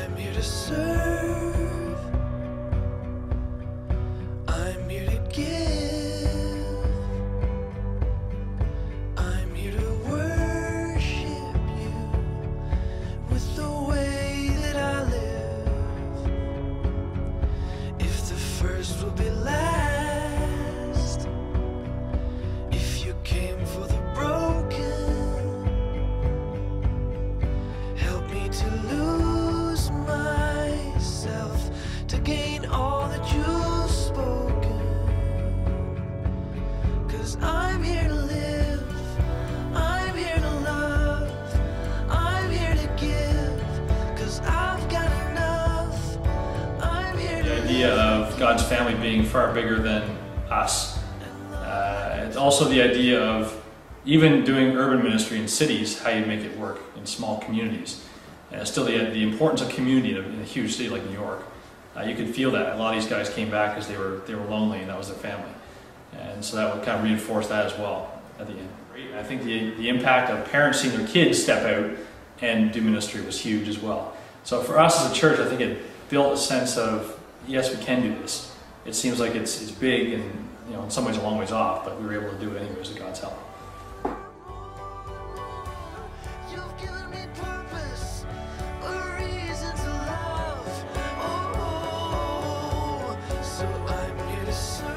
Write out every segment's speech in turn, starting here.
I'm here to serve. I'm here to give. I'm here to worship you with the way that I live. If the first will be last, if you came for the broken, help me to lose myself to gain all that you've spoken. 'Cause I'm here to live, I'm here to love, I'm here to give, 'cause I've got enough. I'm here to The idea of God's family being far bigger than us. It's also the idea of even doing urban ministry in cities, how you make it work in small communities. And still the importance of community in a huge city like New York. You could feel that. A lot of these guys came back because they were lonely and that was their family. And so that would kind of reinforce that as well at the end. I think the impact of parents seeing their kids step out and do ministry was huge as well. So for us as a church, I think it built a sense of, yes, we can do this. It seems like it's big and, you know, in some ways a long ways off, but we were able to do it anyways with God's help. You've given me purpose, a reason to love. Oh, so I'm here to serve.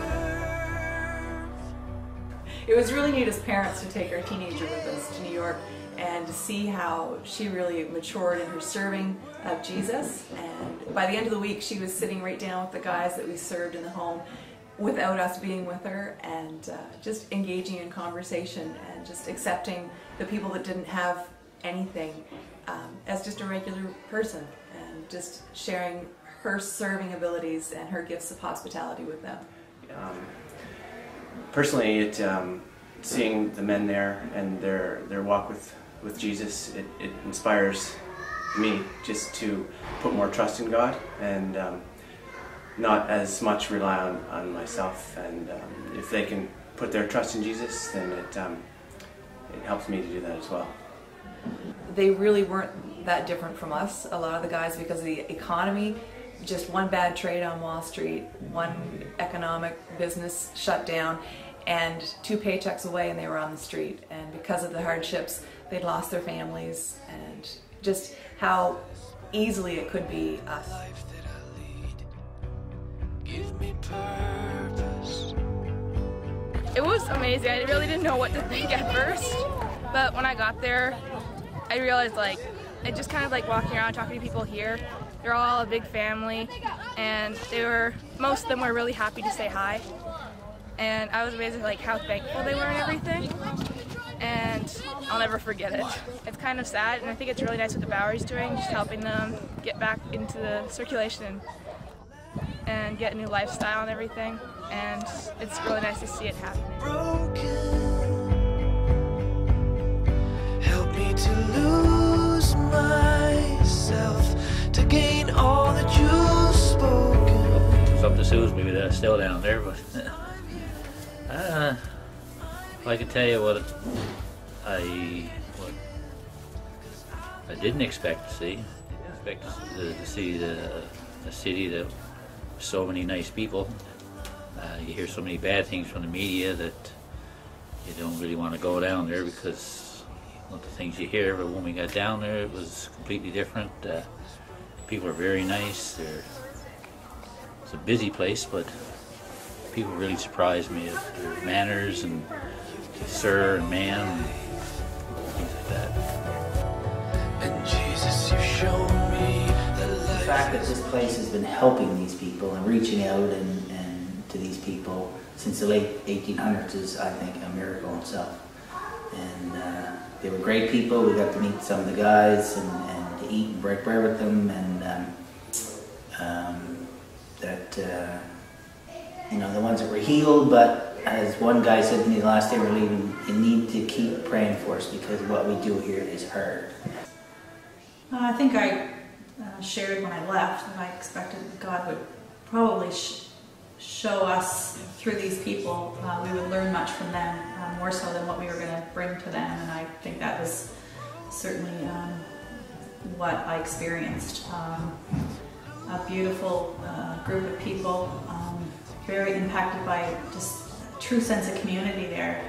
It was really neat as parents to take our teenager with us to New York and to see how she really matured in her serving of Jesus. And by the end of the week, she was sitting right down with the guys that we served in the home without us being with her, and just engaging in conversation and just accepting the people that didn't have anything as just a regular person, and just sharing her serving abilities and her gifts of hospitality with them. Personally, seeing the men there and their walk with Jesus, it inspires me just to put more trust in God and not as much rely on myself. And if they can put their trust in Jesus, then it helps me to do that as well. They really weren't that different from us, a lot of the guys, because of the economy. Just one bad trade on Wall Street, one economic business shut down, and 2 paychecks away and they were on the street. And because of the hardships, they'd lost their families, and just how easily it could be us. Life that I lead, give me purpose. It was amazing. I really didn't know what to think at first, but when I got there, I realized, like, it just kind of like walking around talking to people here. They're all a big family, and most of them were really happy to say hi. And I was amazed at like how thankful they were and everything. And I'll never forget it. It's kind of sad, and I think it's really nice what the Bowery's doing, just helping them get back into the circulation and get a new lifestyle and everything. And it's really nice to see it happening. Broken, help me to lose myself to gain all that you've spoken. It's up to Sue's, maybe that's still down there, but I can tell you what I didn't expect to see. I didn't expect to see a city that so many nice people. You hear so many bad things from the media that you don't really want to go down there because of the things you hear. But when we got down there, it was completely different. People are very nice. It's a busy place, but people really surprised me with their manners and sir and ma'am and things like that. And Jesus, you've shown me the life. The fact that this place has been helping these people and reaching out and to these people since the late 1800s is, I think, a miracle itself. And they were great people. We got to meet some of the guys and to eat and break bread with them, and you know, the ones that were healed. But as one guy said to me the last day we were leaving, you need to keep praying for us because what we do here is hard. I think I shared when I left that I expected that God would probably show us through these people. We would learn much from them, more so than what we were going to bring to them, and I think that was certainly what I experienced. A beautiful group of people, very impacted by just a true sense of community there,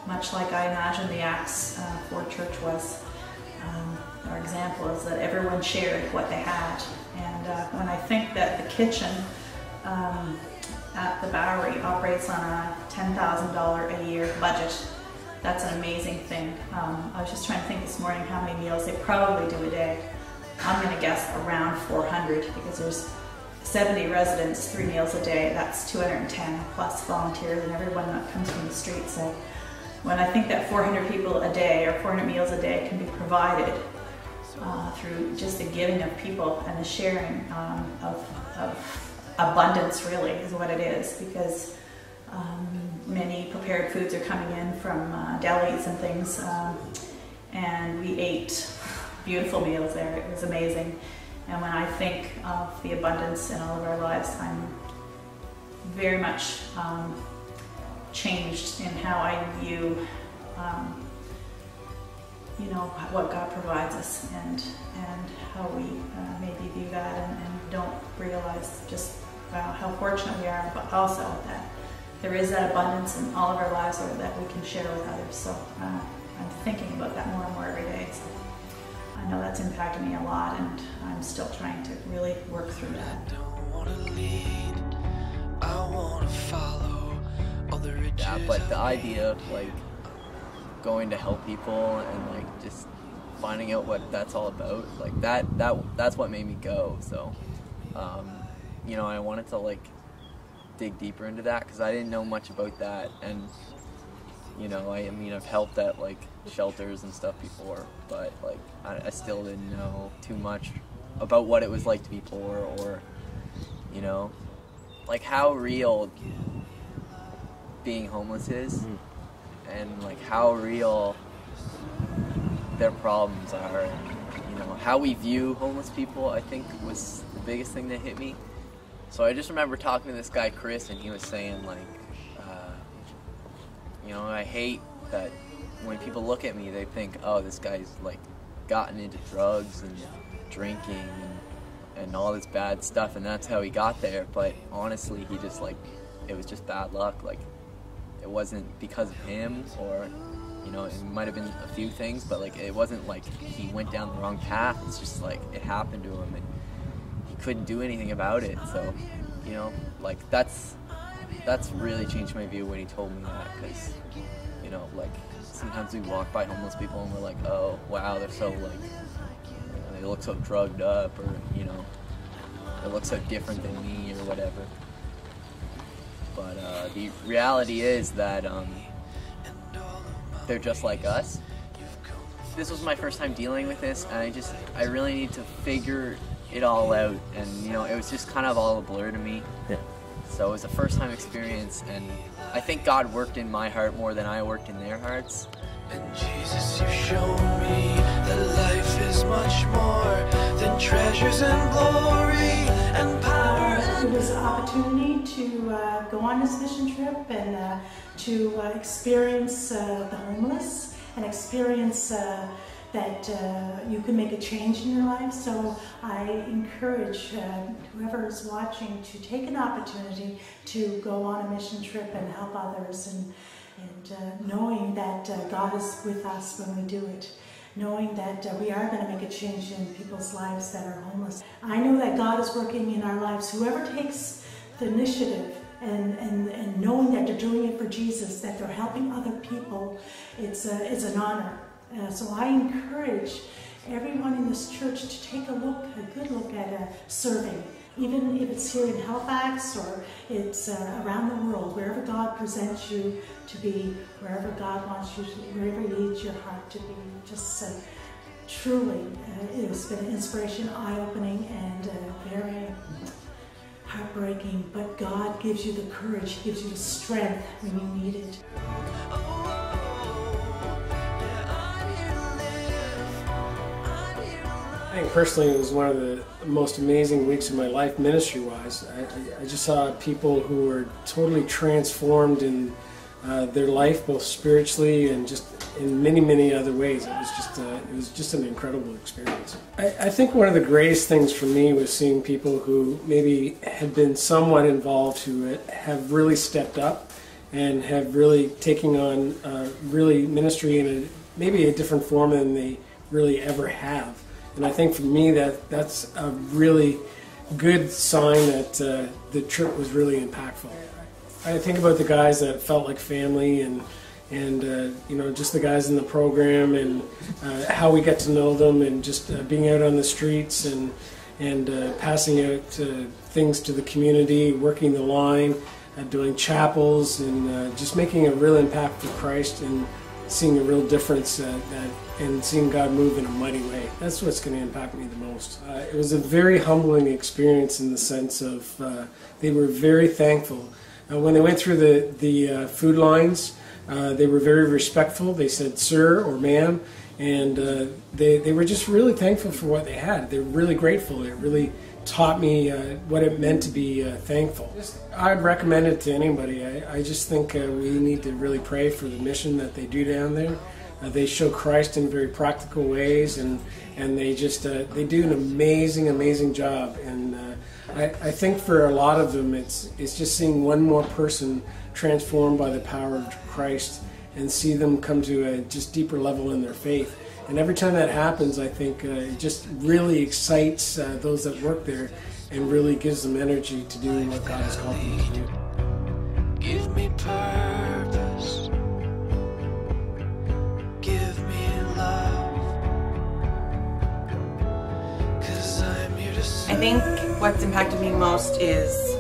much like I imagine the Acts 4 church was. Our example is that everyone shared what they had, and when I think that the kitchen at the Bowery operates on a $10,000 a year budget, that's an amazing thing. I was just trying to think this morning how many meals they probably do a day. I'm going to guess around 400, because there's 70 residents, 3 meals a day. That's 210 plus volunteers and everyone that comes from the street. So when I think that 400 people a day or 400 meals a day can be provided through just the giving of people and the sharing of abundance, really is what it is, because many prepared foods are coming in from delis and things, and we ate beautiful meals there. It was amazing. And when I think of the abundance in all of our lives, I'm very much changed in how I view what God provides us, and how we maybe view that and don't realize just how fortunate we are, but also that there is that abundance in all of our lives that we can share with others. So I'm thinking about that more and more every day. So I know that's impacted me a lot, and I'm still trying to really work through that. I don't want to lead, I want to follow all the riches. Yeah, but the idea of like going to help people and like just finding out what that's all about, like that's what made me go. So I wanted to like dig deeper into that, because I didn't know much about that. And I've helped at like shelters and stuff before, but like I still didn't know too much about what it was like to be poor, or like how real being homeless is, and like how real their problems are, and how we view homeless people, I think, was the biggest thing that hit me. So I just remember talking to this guy Chris, and he was saying like, I hate that when people look at me, they think, oh, this guy's like gotten into drugs and drinking and all this bad stuff, and that's how he got there. But honestly, he just like, it was just bad luck. Like, it wasn't because of him, or it might have been a few things, but like it wasn't like he went down the wrong path. It's just like it happened to him, and he couldn't do anything about it. So like that's really changed my view when he told me that, because like sometimes we walk by homeless people and we're like, oh wow, they're so like, they look so drugged up, or they look so different than me, or whatever. But the reality is that they're just like us. This was my first time dealing with this, and I really need to figure it all out, and it was just kind of all a blur to me. Yeah. So it was a first time experience, and I think God worked in my heart more than I worked in their hearts. And Jesus, you've shown me that life is much more than treasures and glory and power. It was an opportunity to go on this mission trip and to experience the homeless, and experience that you can make a change in your life. So I encourage whoever is watching to take an opportunity to go on a mission trip and help others, and knowing that God is with us when we do it, knowing that we are going to make a change in people's lives that are homeless. I know that God is working in our lives. Whoever takes the initiative and knowing that they're doing it for Jesus, that they're helping other people, it's an honor. So I encourage everyone in this church to take a good look at serving, even if it's here in Halifax or it's around the world, wherever God presents you to be, wherever God wants you to, wherever He leads your heart to be. Just truly, it's been an inspiration, eye-opening, and very heartbreaking, but God gives you the courage, He gives you the strength when you need it. I think personally it was one of the most amazing weeks of my life ministry-wise. I just saw people who were totally transformed in their life, both spiritually and just in many, many other ways. It was just an incredible experience. I think one of the greatest things for me was seeing people who maybe had been somewhat involved who have really stepped up and have really taken on really ministry in maybe a different form than they really ever have. And I think for me that's a really good sign that the trip was really impactful. I think about the guys that felt like family and you know, just the guys in the program and how we get to know them, and just being out on the streets and passing out things to the community, working the line, doing chapels, and just making a real impact for Christ and seeing a real difference and seeing God move in a mighty way. That's what's going to impact me the most. It was a very humbling experience in the sense of they were very thankful. When they went through the food lines, they were very respectful. They said sir or ma'am, and they were just really thankful for what they had. They were really grateful. It really taught me what it meant to be thankful. I'd recommend it to anybody. I just think we need to really pray for the mission that they do down there. They show Christ in very practical ways, and they just they do an amazing job. And I think for a lot of them, it's just seeing one more person transformed by the power of Christ and see them come to a just deeper level in their faith. And every time that happens, I think it just really excites those that work there and really gives them energy to do what God has called them to do. Give me purpose. Give me love. 'Cause I'm here to serve. I think what's impacted me most is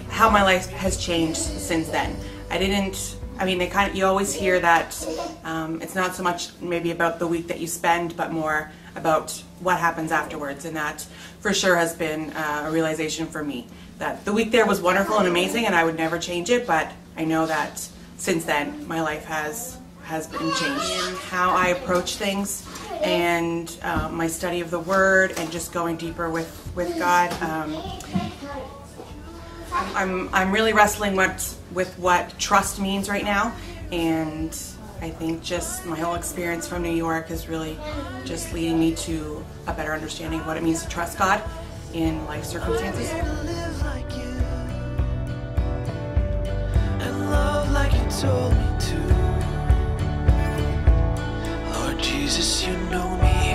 how my life has changed since then. You always hear that it's not so much maybe about the week that you spend, but more about what happens afterwards. And that for sure has been a realization for me, that the week there was wonderful and amazing and I would never change it, but I know that since then my life has been changed in how I approach things, and my study of the Word, and just going deeper with God. I'm really wrestling with what trust means right now, and I think just my whole experience from New York is really just leading me to a better understanding of what it means to trust God in life circumstances. Live like you and love like you told me to. Lord Jesus, you know me